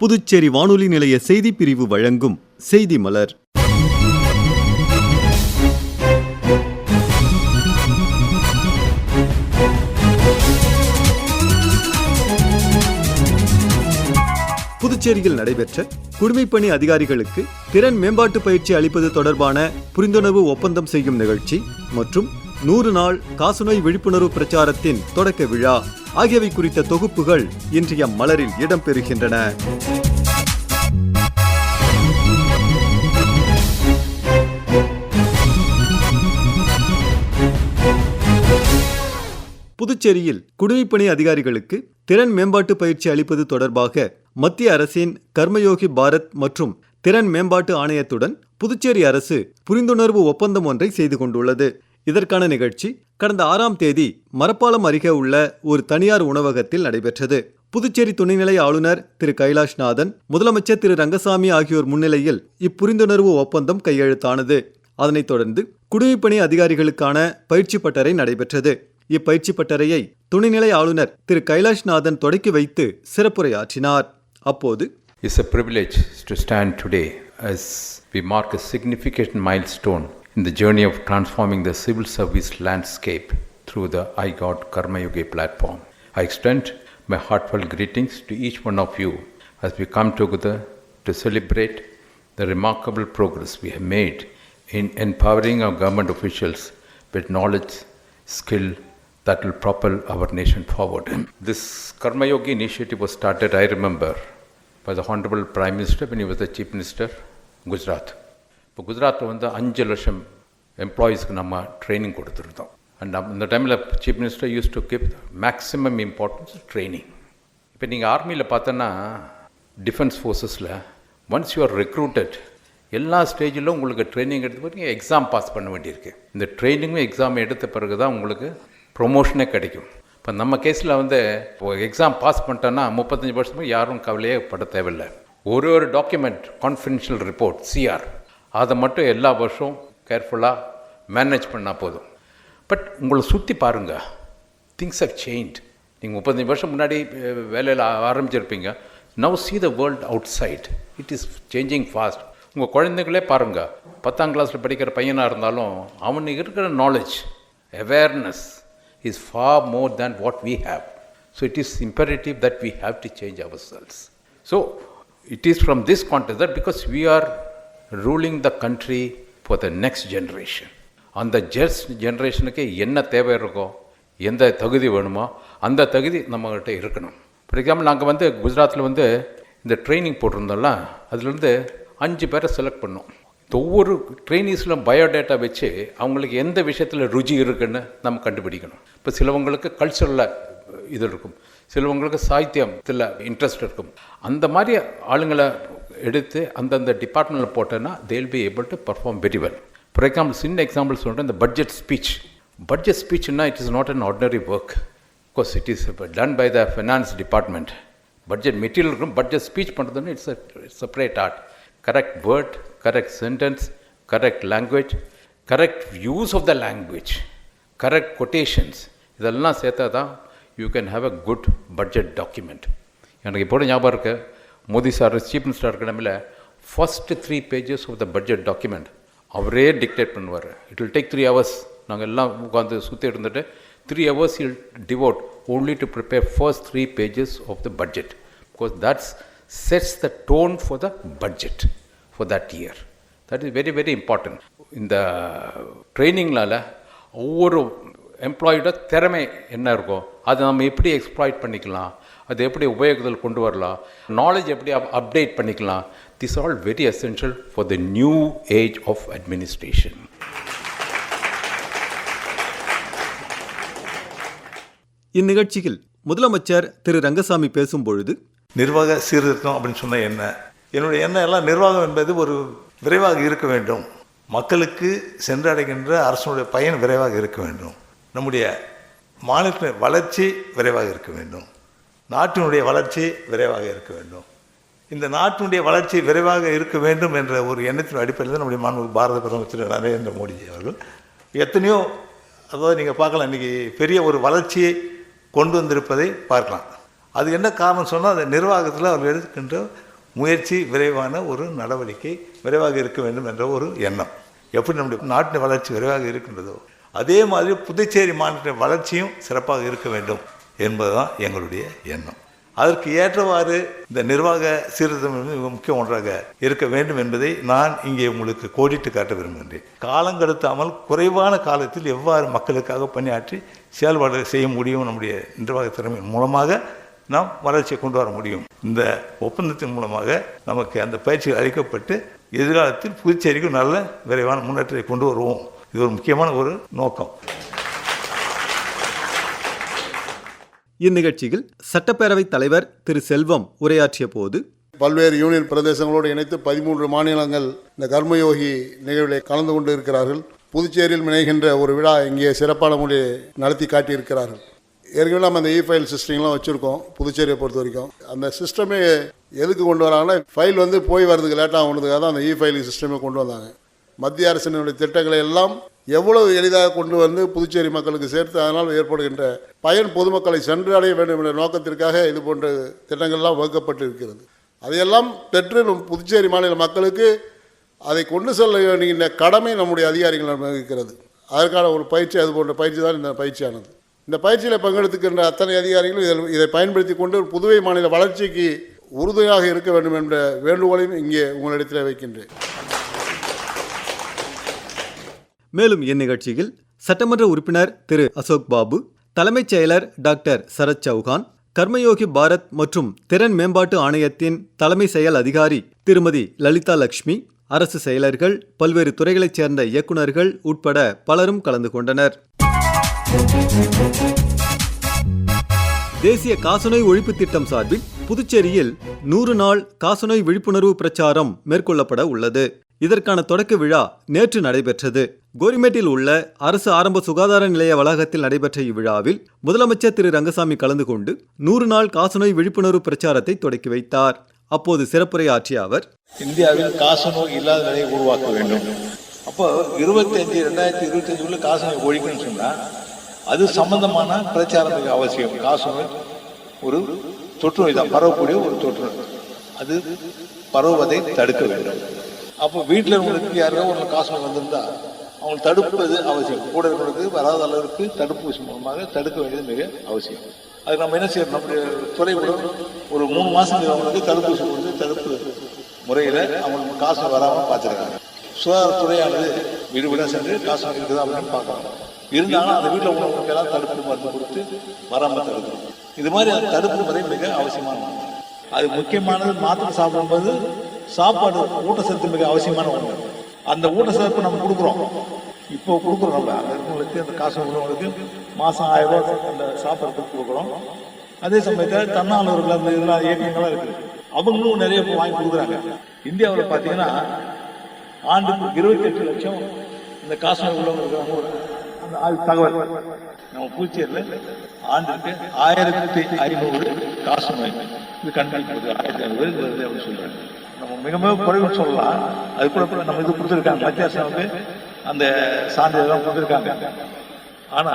புதுச்சேரி வானொலி நிலைய செய்திப் பிரிவு வழங்கும் செய்தி மலர். புதுச்சேரியில் நடைபெற்ற குடிமைப்பணி அதிகாரிகளுக்கு திறன் மேம்பாட்டு பயிற்சி அளிப்பது தொடர்பான புரிந்துணர்வு ஒப்பந்தம் செய்யும் நிகழ்ச்சி மற்றும் 100 நாள் காசநோய் விழிப்புணர்வு பிரச்சாரத்தின் தொடக்க விழா ஆகியவை குறித்த தொகுப்புகள் இன்றைய மலரில் இடம்பெறுகின்றன. புதுச்சேரியில் குடிமைப்பணி அதிகாரிகளுக்கு திறன் மேம்பாட்டு பயிற்சி அளிப்பது தொடர்பாக மத்திய அரசின் கர்மயோகி பாரத் மற்றும் திறன் மேம்பாட்டு ஆணையத்துடன் புதுச்சேரி அரசு புரிந்துணர்வு ஒப்பந்தம் ஒன்றை செய்து கொண்டுள்ளது. இதற்கான நிகழ்ச்சி கடந்த 6ஆம் தேதி மரப்பாலம் அருகே உள்ள ஒரு தனியார் உணவகத்தில் நடைபெற்றது. புதுச்சேரி துணைநிலை ஆளுநர் திரு கைலாஷ்நாதன், முதலமைச்சர் திரு ரங்கசாமி ஆகியோர் முன்னிலையில் இப்புரிந்துணர்வு ஒப்பந்தம் கையெழுத்தானது. அதனைத் தொடர்ந்து குடிமைப்பணி அதிகாரிகளுக்கான பயிற்சி பட்டறை நடைபெற்றது. இப்பயிற்சி பட்டறையை துணைநிலை ஆளுநர் திரு கைலாஷ்நாதன் தொடக்கி வைத்து சிறப்புரையாற்றினார். அப்போது It's a privilege to stand today as we mark a significant milestone in the journey of transforming the civil service landscape through the iGOD Karma Yogi platform. I extend my heartfelt greetings to each one of you as we come together to celebrate the remarkable progress we have made in empowering our government officials with knowledge, skill that will propel our nation forward. This Karma Yogi initiative was started, I remember, by the Honorable Prime Minister when he was the Chief Minister, Gujarat. இப்போ குஜராத்தில் 5 லட்சம் எம்ப்ளாயீஸ்க்கு நம்ம training கொடுத்துருந்தோம். And அந்த டைமில் chief minister use to give maximum importance training. இப்போ நீங்கள் ஆர்மியில் பார்த்தோன்னா டிஃபென்ஸ் ஃபோர்ஸஸில் ஒன்ஸ் யூ ஆர் ரெக்ரூட்டட் எல்லா ஸ்டேஜிலும் உங்களுக்கு ட்ரைனிங் எடுத்த பிறகு எக்ஸாம் பாஸ் பண்ண வேண்டியிருக்கு. இந்த ட்ரைனிங்கும் எக்ஸாம் எடுத்த பிறகு தான் உங்களுக்கு ப்ரொமோஷனே கிடைக்கும். இப்போ நம்ம கேஸில் எக்ஸாம் பாஸ் பண்ணிட்டோன்னா 35 வருஷமும் யாரும் கவலையே பட தேவையில்லை. ஒரு டாக்குமெண்ட் கான்ஃபிடென்ஷியல் ரிப்போர்ட் சிஆர் அதை மட்டும் எல்லா வருஷம் கேர்ஃபுல்லாக மேனேஜ் பண்ணால் போதும். பட் உங்களை சுற்றி பாருங்கள், திங்ஸ் ஹவ் சேஞ்ச். நீங்கள் 35 வருஷம் முன்னாடி வேலையில் ஆரம்பிச்சிருப்பீங்க. Now see the world outside. It is changing fast. உங்கள் குழந்தைங்களே பாருங்கள், 10ஆம் கிளாஸில் படிக்கிற பையனாக இருந்தாலும் அவனுக்கு இருக்கிற knowledge, awareness is far more than what we have. So it is imperative that we have to change ourselves. So it is from this context that because we are ruling the country for the next generation, அந்த ஜென்ரேஷனுக்கு என்ன தேவை இருக்கோ, எந்த தகுதி வேணுமோ அந்த தகுதி நம்மகிட்ட இருக்கணும். ஃபார் எக்ஸாம்பிள் நாங்கள் குஜராத்தில் இந்த ட்ரைனிங் போட்டிருந்தோம்ல, அதுலேருந்து 5 பேரை செலக்ட் பண்ணோம். ஒவ்வொரு ட்ரைனிஸில் பயோடேட்டா வச்சு அவங்களுக்கு எந்த விஷயத்தில் ருச்சி இருக்குன்னு நம்ம கண்டுபிடிக்கணும். இப்போ சிலவங்களுக்கு கல்ச்சரில் இது இருக்கும், சிலவங்களுக்கு சாகித்யத்தில் இன்ட்ரெஸ்ட் இருக்கும். அந்த மாதிரி ஆளுங்களை எடுத்து அந்தந்த டிபார்ட்மெண்ட்டில் போட்டோன்னா they will be able to perform very well. For example, சின்ன எக்ஸாம்பிள் சொல்கிறேன், இந்த பட்ஜெட் ஸ்பீச்னா it is not an ordinary work. Because it is done by the finance department. Budget material இருக்கும், பட்ஜெட் ஸ்பீச் பண்ணுறதுன்னு it's separate art. Correct word, correct sentence, correct language, correct use of the language, correct quotations, இதெல்லாம் சேர்த்தா தான் you can have a good budget document. எனக்கு இப்போ ஞாபகம் இருக்குது, Modi sir chief minister இருக்கிற டைமில் first 3 pages of the budget document அவரே டிக்டேட் பண்ணுவார். It will take 3 hours. நாங்கள் எல்லாம் உட்காந்து சுற்றி இருந்துட்டு 3 hours he'll devote only to prepare first 3 pages of the budget, because that sets the tone for the budget for that year. That is very, very important. இந்த ட்ரைனிங்னால ஒவ்வொரு எம்ப்ளாயோட திறமை என்ன இருக்கோ அதை நம்ம எப்படி எக்ஸ்ப்ளாய்ட் பண்ணிக்கலாம், அது எப்படி உபயோகத்தில் கொண்டு வரலாம், நாலேஜ் எப்படி அப்டேட் பண்ணிக்கலாம். This all very essential for the new age of administration. இந்நிகழ்ச்சியில் முதலமைச்சர் திரு ரங்கசாமி பேசும்பொழுது, நிர்வாக சீர்திருத்தம் அப்படின்னு சொன்னால் என்ன, என்னுடைய எண்ணம் எல்லாம் நிர்வாகம் என்பது ஒரு விரைவாக இருக்க வேண்டும், மக்களுக்கு சென்றடைகின்ற அரசனுடைய பயன் விரைவாக இருக்க வேண்டும், நம்முடைய மாநிலத்தின் வளர்ச்சி விரைவாக இருக்க வேண்டும், நாட்டினுடைய வளர்ச்சி விரைவாக இருக்க வேண்டும். இந்த நாட்டினுடைய வளர்ச்சி விரைவாக இருக்க வேண்டும் என்ற ஒரு எண்ணத்தின் அடிப்படையில் தான் நம்முடைய மாண்புமிகு பாரத பிரதமர் திரு நரேந்திர மோடிஜி அவர்கள் எத்தனையோ, அதாவது நீங்கள் பார்க்கலாம், இன்றைக்கி பெரிய ஒரு வளர்ச்சியை கொண்டு வந்திருப்பதை பார்க்கலாம். அது என்ன காரணம் சொன்னால், அந்த நிர்வாகத்தில் அவர்கள் எடுக்கின்ற முயற்சி, விரைவான ஒரு நடவடிக்கை விரைவாக இருக்க வேண்டும் என்ற ஒரு எண்ணம். எப்படி நம்முடைய நாட்டின் வளர்ச்சி விரைவாக இருக்கின்றதோ அதே மாதிரி புதுச்சேரி மாநில வளர்ச்சியும் சிறப்பாக இருக்க வேண்டும் என்பதுதான் எங்களுடைய எண்ணம். அதற்கு ஏற்றவாறு இந்த நிர்வாக சீர்திருத்தம் மிக முக்கிய ஒன்றாக இருக்க வேண்டும் என்பதை நான் இங்கே உங்களுக்கு கோடிட்டு காட்ட விரும்புகின்றேன். காலங்கெடுத்தாமல் குறைவான காலத்தில் எவ்வாறு மக்களுக்காக பணியாற்றி செயல்பாடு செய்ய முடியும், நம்முடைய நிர்வாக திறமையின் மூலமாக நாம் வளர்ச்சியை கொண்டு வர முடியும். இந்த ஒப்பந்தத்தின் மூலமாக நமக்கு அந்த பயிற்சிகள் அளிக்கப்பட்டு எதிர்காலத்தில் புதுச்சேரிக்கு நல்ல விரைவான முன்னேற்றத்தை கொண்டு வருவோம். இது ஒரு முக்கியமான ஒரு நோக்கம். இந்நிகழ்ச்சியில் சட்டப்பேரவைத் தலைவர் திரு செல்வம் உரையாற்றிய போது, பல்வேறு யூனியன் பிரதேசங்களோடு இணைத்து 13 மாநிலங்கள் இந்த கர்மயோகி நிகழ்விலே கலந்து கொண்டு இருக்கிறார்கள். புதுச்சேரியில் இணைகின்ற ஒரு விழா இங்கே சிறப்பான முறையில் நடத்தி காட்டியிருக்கிறார்கள். ஏற்கனவே நம்ம அந்த ஃபைல் சிஸ்டம்லாம் வச்சுருக்கோம். புதுச்சேரியை பொறுத்த வரைக்கும் அந்த சிஸ்டமே எதுக்கு கொண்டு வராங்கன்னா, ஃபைல் போய் வரதுக்கு லேட்டாக கொண்டதுக்காக தான் அந்த ஃபைலிங் சிஸ்டமே கொண்டு வந்தாங்க. மத்திய அரசினுடைய திட்டங்களை எல்லாம் எவ்வளவு எளிதாக கொண்டு வந்து புதுச்சேரி மக்களுக்கு சேர்த்து அதனால் ஏற்படுகின்ற பயன் பொதுமக்களை சென்றடைய வேண்டும் என்ற நோக்கத்திற்காக இது போன்ற திட்டங்கள்லாம் வகுக்கப்பட்டு இருக்கிறது. அதையெல்லாம் பெற்று புதுச்சேரி மாநில மக்களுக்கு அதை கொண்டு செல்ல வேண்டிய கடமை நம்முடைய அதிகாரிகள் வகிக்கிறது. அதற்கான ஒரு பயிற்சி, அது போன்ற பயிற்சி தான் இந்த பயிற்சியானது. இந்த பயிற்சியில் பங்கெடுத்துக்கின்ற அத்தனை அதிகாரிகளும் இதை பயன்படுத்தி கொண்டு புதுவை மாநில வளர்ச்சிக்கு உறுதுணையாக இருக்க வேண்டும் என்ற வேண்டுகோளையும் இங்கே உங்களிடத்தில் வைக்கின்றேன். மேலும் இந்நிகழ்ச்சியில் சட்டமன்ற உறுப்பினர் திரு அசோக் பாபு, தலைமைச் செயலர் டாக்டர் சரத் சௌஹான், கர்மயோகி பாரத் மற்றும் திறன் மேம்பாட்டு ஆணையத்தின் தலைமை செயல் அதிகாரி திருமதி லலிதா லட்சுமி, அரசு செயலர்கள், பல்வேறு துறைகளைச் சேர்ந்த இயக்குநர்கள் உட்பட பலரும் கலந்து கொண்டனர். தேசிய காசநோய் ஒழிப்பு திட்டம் சார்பில் புதுச்சேரியில் 100 நாள் காசநோய் விழிப்புணர்வு பிரச்சாரம் மேற்கொள்ளப்பட உள்ளது. இதற்கான தொடக்க விழா நேற்று நடைபெற்றது. கோரிமேட்டில் உள்ள அரசு ஆரம்ப சுகாதார நிலைய வளாகத்தில் நடைபெற்ற இவ்விழாவில் முதலமைச்சர் திரு ரங்கசாமி கலந்து கொண்டு 100 நாள் காசநோய் விழிப்புணர்வு பிரச்சாரத்தை தொடக்கி வைத்தார். அப்போது சிறப்புரை ஆற்றிய அவர், இந்தியாவில் காசநோய் இல்லாத நிலையை உருவாக்க வேண்டும். அப்போ 2025 காசநோய் ஒழிக்கணும்னு சொன்னா அது சம்பந்தமான பிரச்சாரம் மிக அவசியம். காசநோய் ஒரு தொற்று நோய் தான், பரவக்கூடிய ஒரு தொற்று நோய். அது பரவுவதை தடுக்க வேண்டும். அப்போ வீட்டில் உங்களுக்கு யாராவது ஒரு காசநோய் வந்திருந்தா அவங்களுக்கு தடுப்பது அவசியம். கூட இருக்கிறவங்களுக்கு வராத அளவுக்கு தடுப்பூசி மூலமாக தடுக்க வேண்டியது மிக அவசியம். அது நம்ம என்ன செய்யணும், நம்முடைய துறை கூட ஒரு 3 மாதத்துக்கு அவங்களுக்கு தடுப்பூசி கொடுத்து தடுப்பு முறையில் அவங்களுக்கு காசு வராமல் பார்த்துருக்காங்க. சுகாதாரத்துறையானது வீடு வீடாக சென்று காசு இருக்குதா அப்படின்னு பார்க்கணும். இருந்தாலும் அந்த வீட்டில் உள்ளவங்களுக்கு எல்லாம் தடுப்பு மருந்து கொடுத்து வராமல் தடுக்கணும். இது மாதிரி அந்த தடுப்பு முறை மிக அவசியமானது. அது முக்கியமானது. மாத்திரை சாப்பிடும்போது சாப்பாடு ஊட்டச்சத்து மிக அவசியமான ஒன்று. அந்த ஊட்டச்சத்து நம்ம கொடுக்குறோம், இப்போ கொடுக்குறோம். நம்ம அந்த இருக்கவங்களுக்கு, அந்த காசு உள்ளவங்களுக்கு மாதம் 1000 ரூபா அந்த சாப்பாடு கொடுக்குறோம். அதே சமயத்தில் தன்னாளர்கள் அந்த இதெல்லாம் இயக்கங்கள்லாம் இருக்குது, அவங்களும் நிறைய வாங்கி கொடுக்குறாங்க. இந்தியாவில் பார்த்தீங்கன்னா ஆண்டுக்கு 28 லட்சம் இந்த காசு உள்ளவங்களுக்கு அந்த தகவல். நம்ம புதுச்சேரியில் ஆண்டுக்கு 1500 காசு நோய் இது கண்டுபிடிக்கிறது. 1500 வருது அப்படின்னு சொல்றாங்க. நம்ம மிக மிக குறைவுன்னு சொல்லலாம். அது கூட நம்ம இது கொடுத்துருக்காங்க, மத்திய அரசு அந்த சான்றிதழ் கொடுத்துருக்காங்க. ஆனா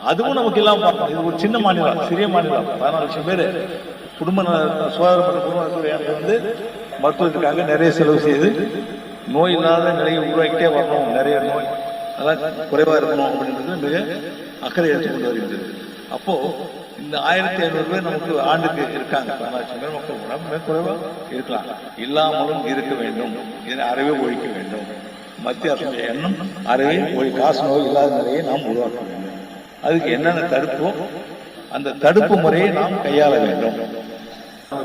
அதுவும் நமக்கு இல்லாமல் பார்க்கணும். இது ஒரு சின்ன மாநிலம், சிறிய மாநிலம். 14 லட்சம் பேர் குடும்ப சுகாதார குடும்பத்துறை மருத்துவத்துக்காக நிறைய செலவு செய்து நோய் இல்லாத நிலையை உருவாக்கிட்டே வரணும். நிறைய நோய் அதெல்லாம் குறைவா இருக்கணும் அப்படின்றது மிக அக்கறை எடுத்துக்கொண்டு வருகிறது. அப்போ இந்த 1500 பேர் நமக்கு ஆண்டுக்கு இருக்காங்க. 14 லட்சம் பேர் மக்கள் மிக குறைவா இருக்கலாம். இல்லாமலும் இருக்க வேண்டும். இதனை அறவே ஒழிக்க வேண்டும். மத்திய அரசுடைய எண்ணம் அறவே காசு நோய் இல்லாத நிலையை நாம் உருவாக்க வேண்டும். அதுக்கு என்னென்ன தடுப்போ அந்த தடுப்பு முறையை நாம் கையாள வேண்டும்.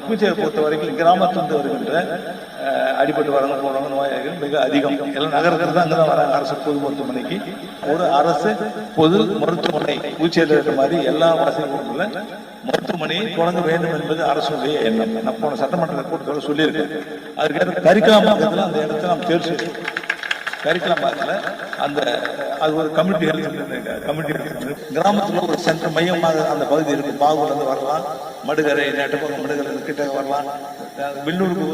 புதுச்சேரி பொறுத்த வரைக்கும் கிராமத்திலிருந்து வருகின்ற அடிபட்டு வரவங்க போறவங்க நோயாளிகள் மிக அதிகம். எல்லாம் நகரத்தில் தான் அங்கதான் வராங்க. அரசு பொது மருத்துவமனைக்கு ஒரு அரசு பொது மருத்துவமனை புதுச்சேரியில் இருக்கிற மாதிரி எல்லா வசதிகளும் உள்ள மருத்துவமனையை தொடங்க வேண்டும் என்பது அரசுடைய எண்ணம். நான் போன சட்டமன்ற கூட்டத்தோடு சொல்லியிருக்கேன். அதுக்கு கரிக்கலாம்பக்கத்தில் அந்த இடத்துல நாம் தேர்ச்சி கரிக்கலாம்பக்கத்தில் அந்த அது ஒரு கமிட்டி கிராமத்தில் ஒரு சென்டர் மையமாக அந்த பகுதி இருக்கு. பாகூர்லேருந்து வரலாம், மடுகரை நெட்டப்பக்கம் மடுகரை கிட்ட வரலாம், வில்லூருக்கு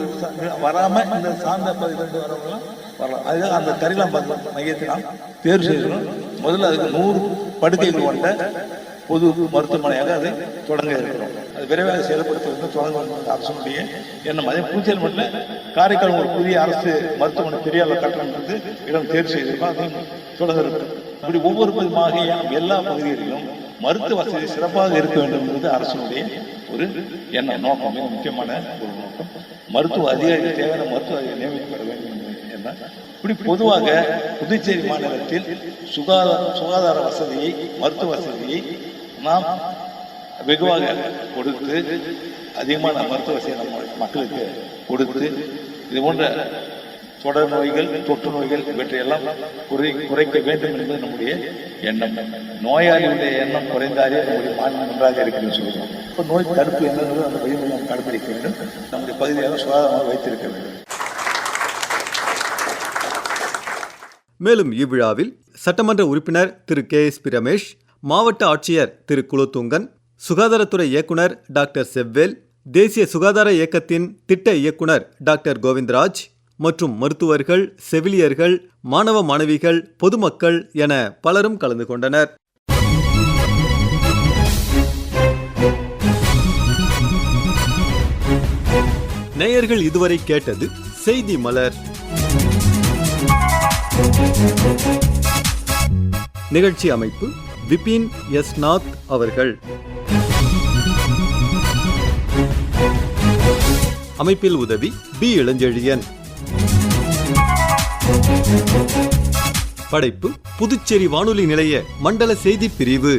வராம இந்த சார்ந்த பகுதியிலிருந்து வரவங்களாம் வரலாம். அதுக்காக அந்த கரிக்கலாம்பக்கம் மையத்தை நாம் தேர்வு செய்யணும். முதல்ல அதுக்கு 100 படுக்கைகள் கொண்ட பொது மருத்துவமனையாக அதை தொடங்க இருக்கிறோம். அது விரைவாக செயல்படுத்த வேண்டும், தொடங்க வேண்டும் என்ற அரசனுடைய எண்ணம். அதே புதுச்சேரி மட்டும் காரைக்கால் ஒரு புதிய அரசு மருத்துவமனை பெரிய அளவில் கட்டணம் இடம் தேர்வு செய்திருக்கோம், அதையும் தொடங்க இருக்கும். இப்படி ஒவ்வொரு வகையான எல்லா பகுதிகளிலும் மருத்துவ வசதி சிறப்பாக இருக்க வேண்டும் என்பது அரசனுடைய ஒரு எண்ணம், நோக்கம், மிக முக்கியமான ஒரு நோக்கம். மருத்துவ அதிகாரிகள் தேவையான மருத்துவ அதிகாரி நியமிக்கப்பட வேண்டும் என்ற இப்படி பொதுவாக புதுச்சேரி மாநிலத்தில் சுகாதார வசதியை, மருத்துவ வசதியை நாம் வெகுவாக கொடுத்து அதிகமான மருத்துவ வசதியை நம்ம மக்களுக்கு கொடுத்து இது போன்ற தொடர் நோய்கள், தொற்று நோய்கள் இவற்றையெல்லாம் குறைக்க வேண்டும் என்பது நம்முடைய எண்ணம். நோயாளியுடைய எண்ணம் குறைந்தாலே நம்முடைய மாநிலம் நன்றாக இருக்குன்னு சொல்லுவோம். இப்போ நோய் தடுப்பு என்னங்கிறது அந்த வழிமுறை நாம் கடைபிடிக்க வேண்டும், நம்முடைய பகுதியாக சுகாதாரமாக வைத்திருக்க வேண்டும். மேலும் இவ்விழாவில் சட்டமன்ற உறுப்பினர் திரு KSP ரமேஷ், மாவட்ட ஆட்சியர் திரு குலோத்துங்கன், சுகாதாரத்துறை இயக்குனர் டாக்டர் செவ்வேல், தேசிய சுகாதார இயக்கத்தின் திட்ட இயக்குனர் டாக்டர் கோவிந்தராஜ் மற்றும் மருத்துவர்கள், செவிலியர்கள், மாணவ மாணவிகள், பொதுமக்கள் என பலரும் கலந்து கொண்டனர். நேயர்கள் இதுவரை கேட்டது செய்தி மலர். நிகழ்ச்சி அமைப்பு விபின் எஸ் நாத் அவர்கள். அமைப்பில் உதவி பி இளஞ்செழியன். படைப்பு புதுச்சேரி வானொலி நிலைய மண்டல செய்திப் பிரிவு.